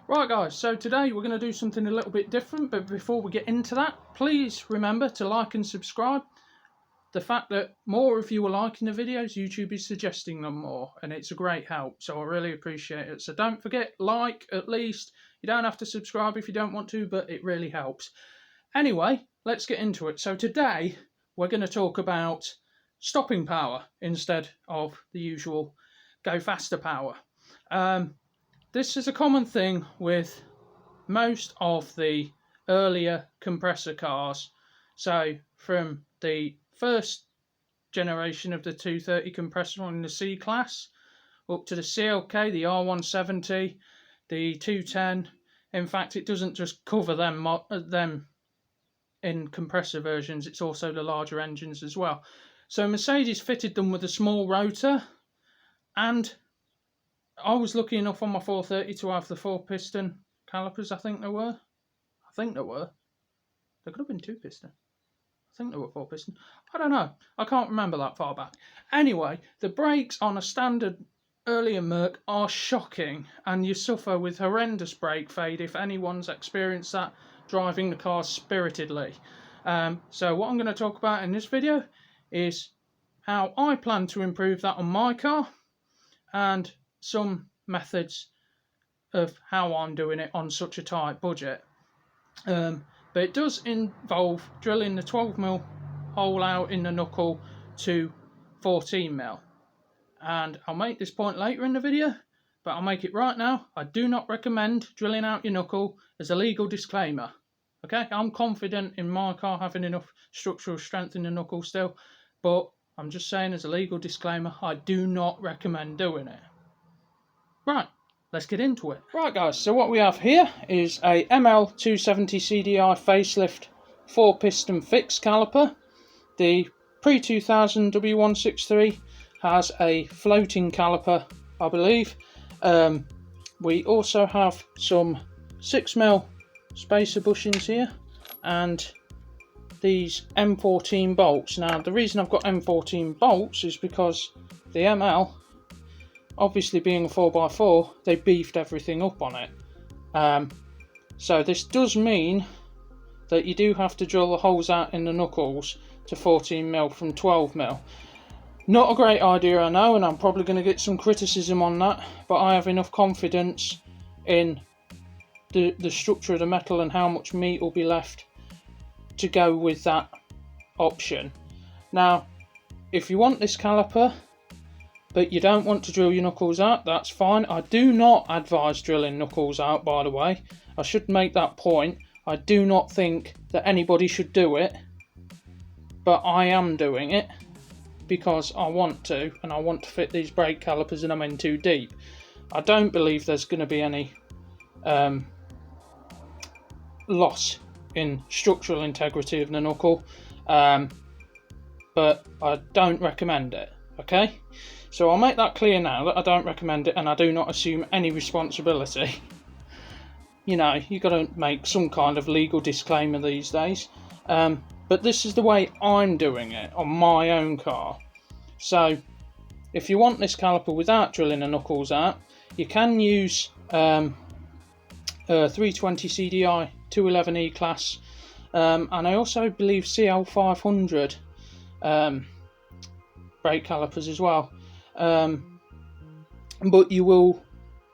Right guys, so today we're going to do something a little bit different, but before we get into that, please remember to like and subscribe. The fact that more of you are liking the videos, YouTube is suggesting them more, and it's a great help, so I really appreciate it. So don't forget, like at least. You don't have to subscribe if you don't want to, but it really helps. Anyway, let's get into it. So today we're going to talk about stopping power instead of the usual go faster power. This is a common thing with most of the earlier compressor cars. So from the first generation of the 230 compressor in the C class up to the Clk, the R170, the 210. In fact, it doesn't just cover them in compressor versions, it's also the larger engines as well. So Mercedes fitted them with a small rotor, and I was lucky enough on my 430 to have the 4-piston calipers. I think there were. There could have been 2-piston. I think there were 4-piston. I don't know. I can't remember that far back. Anyway, the brakes on a standard earlier Merc are shocking, and you suffer with horrendous brake fade if anyone's experienced that driving the car spiritedly. So what I'm going to talk about in this video is how I plan to improve that on my car, and some methods of how I'm doing it on such a tight budget. But it does involve drilling the 12mm hole out in the knuckle to 14mm. And I'll make this point later in the video, but I'll make it right now. I do not recommend drilling out your knuckle as a legal disclaimer. Okay, I'm confident in my car having enough structural strength in the knuckle still, but I'm just saying as a legal disclaimer, I do not recommend doing it. Right, let's get into it. Right guys, so what we have here is a ML270 CDI facelift 4-piston fixed caliper. The pre-2000 W163 has a floating caliper, I believe. We also have some 6mm spacer bushings here, and these M14 bolts. Now the reason I've got M14 bolts is because the ML, obviously being a 4x4, they beefed everything up on it. So this does mean that you do have to drill the holes out in the knuckles to 14mm from 12mm. Not a great idea, I know, and I'm probably going to get some criticism on that, but I have enough confidence in the structure of the metal and how much meat will be left to go with that option. Now, if you want this caliper but you don't want to drill your knuckles out, that's fine. I do not advise drilling knuckles out, by the way. I should make that point. I do not think that anybody should do it, but I am doing it because I want to, and I want to fit these brake calipers and I'm in too deep. I don't believe there's going to be any loss in structural integrity of the knuckle, but I don't recommend it, okay? So I'll make that clear now that I don't recommend it, and I do not assume any responsibility. You know, you've got to make some kind of legal disclaimer these days. But this is the way I'm doing it on my own car. So if you want this caliper without drilling the knuckles out, you can use a 320 CDI 211E class, and I also believe CL500 brake calipers as well. But you will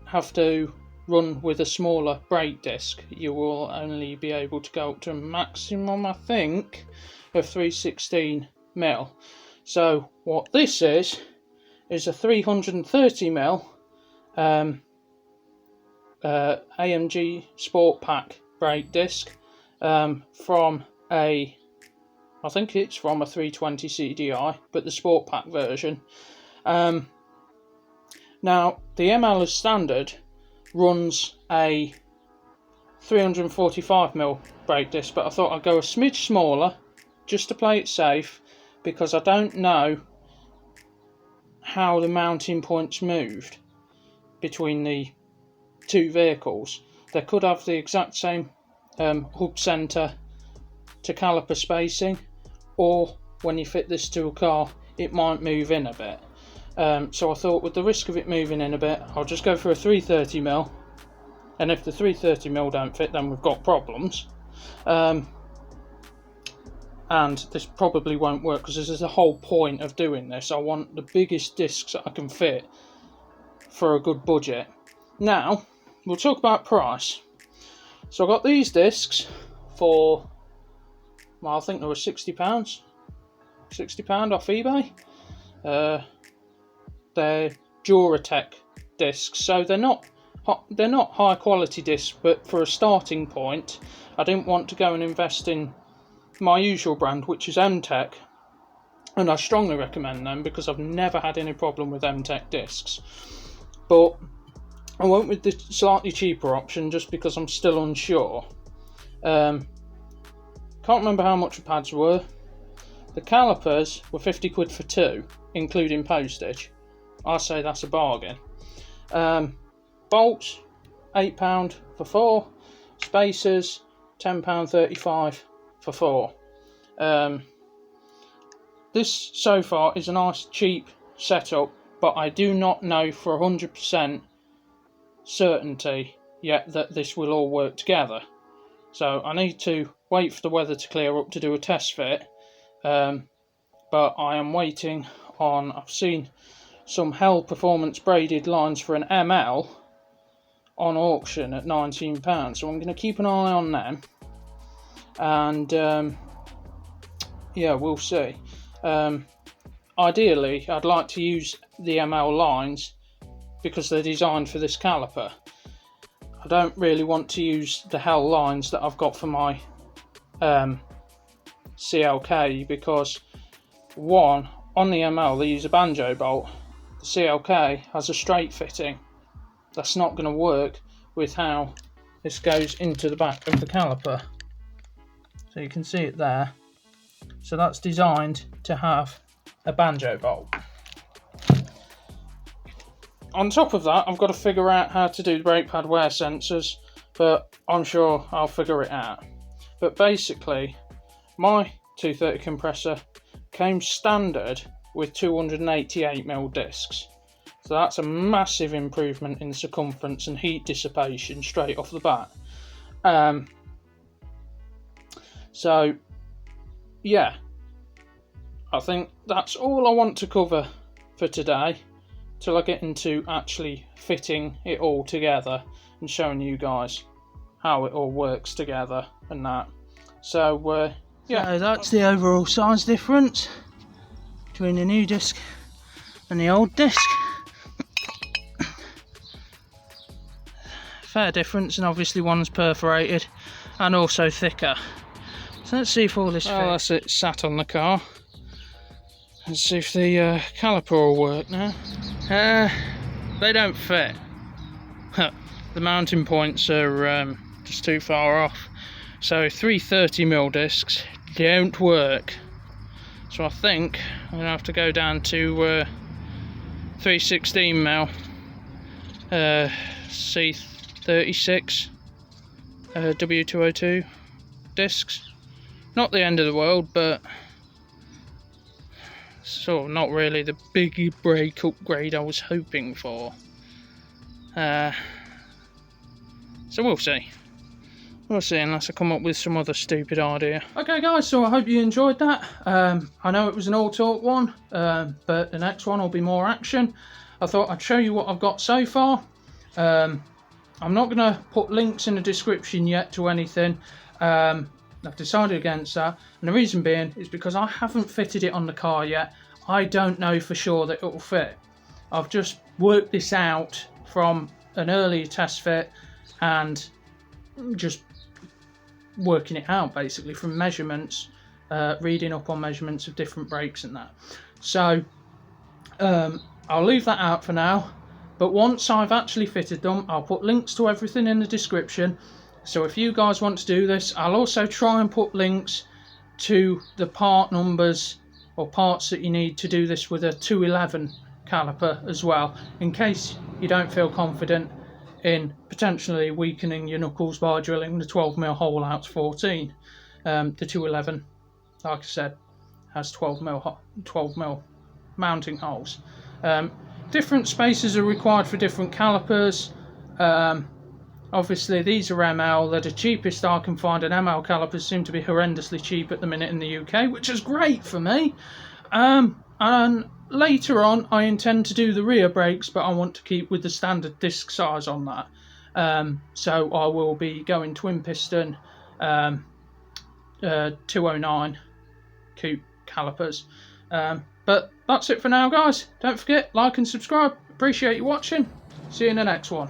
have to run with a smaller brake disc. You will only be able to go up to a maximum, I think, of 316mm. So what this is a 330mm AMG Sport Pack brake disc from a, I think it's from a 320 CDI, but the Sport Pack version. Now the ML as standard runs a 345mm brake disc, but I thought I'd go a smidge smaller just to play it safe, because I don't know how the mounting points moved between the two vehicles. They could have the exact same hub centre to caliper spacing, or when you fit this to a car it might move in a bit. So I thought, with the risk of it moving in a bit, I'll just go for a 330mm and if the 330mm don't fit, then we've got problems. And this probably won't work, because this is the whole point of doing this. I want the biggest discs that I can fit for a good budget. Now, we'll talk about price. So I got these discs for, well, I think they were £60. £60 off eBay. They're Duratec discs, so they're not high quality discs, but for a starting point, I didn't want to go and invest in my usual brand, which is M-Tech, and I strongly recommend them because I've never had any problem with M-Tech discs. But I went with the slightly cheaper option just because I'm still unsure. Can't remember how much the pads were. The calipers were 50 quid for 2, including postage. I say that's a bargain. Bolts, £8 for 4. Spacers, £10.35 for 4. This so far is a nice cheap setup, but I do not know for 100% certainty yet that this will all work together. So I need to wait for the weather to clear up to do a test fit. But I am waiting on, I've seen some Hell Performance braided lines for an ML on auction at £19, so I'm going to keep an eye on them. And yeah, we'll see. Ideally, I'd like to use the ML lines because they're designed for this caliper. I don't really want to use the Hell lines that I've got for my Clk, because one, on the ML they use a banjo bolt. The Clk has a straight fitting. That's not going to work with how this goes into the back of the caliper. So you can see it there. So that's designed to have a banjo bolt. On top of that, I've got to figure out how to do the brake pad wear sensors, but I'm sure I'll figure it out. But basically, my 230 compressor came standard with 288mm discs. So that's a massive improvement in circumference and heat dissipation straight off the bat. So yeah, I think that's all I want to cover for today, till I get into actually fitting it all together and showing you guys how it all works together and that. So yeah, so that's the overall size difference between the new disc and the old disc. Fair difference, and obviously one's perforated and also thicker. So let's see if all this fits. Oh, that's it, sat on the car. Let's see if the caliper will work now. They don't fit. The mounting points are just too far off. So 330mm discs don't work. So I think I'm going to have to go down to 316mm C36 W202 discs. Not the end of the world, but sort of not really the big brake upgrade I was hoping for. So we'll see. We'll see, unless I come up with some other stupid idea. Okay guys, so I hope you enjoyed that. I know it was an all talk one, but the next one will be more action. I thought I'd show you what I've got so far. I'm not going to put links in the description yet to anything. I've decided against that, and the reason being is because I haven't fitted it on the car yet. I don't know for sure that it will fit. I've just worked this out from an earlier test fit and just working it out basically from measurements, reading up on measurements of different brakes and that. So I'll leave that out for now, but once I've actually fitted them, I'll put links to everything in the description. So if you guys want to do this, I'll also try and put links to the part numbers or parts that you need to do this with a 211 caliper as well, in case you don't feel confident in potentially weakening your knuckles by drilling the 12mm hole out to 14. The 211, like I said, has 12mm mounting holes. Different spaces are required for different calipers. Obviously these are ML, they're the cheapest I can find, and ML calipers seem to be horrendously cheap at the minute in the UK, which is great for me. And later on I intend to do the rear brakes, but I want to keep with the standard disc size on that. So I will be going twin piston 209 Clk calipers. But that's it for now, guys. Don't forget, like and subscribe. Appreciate you watching. See you in the next one.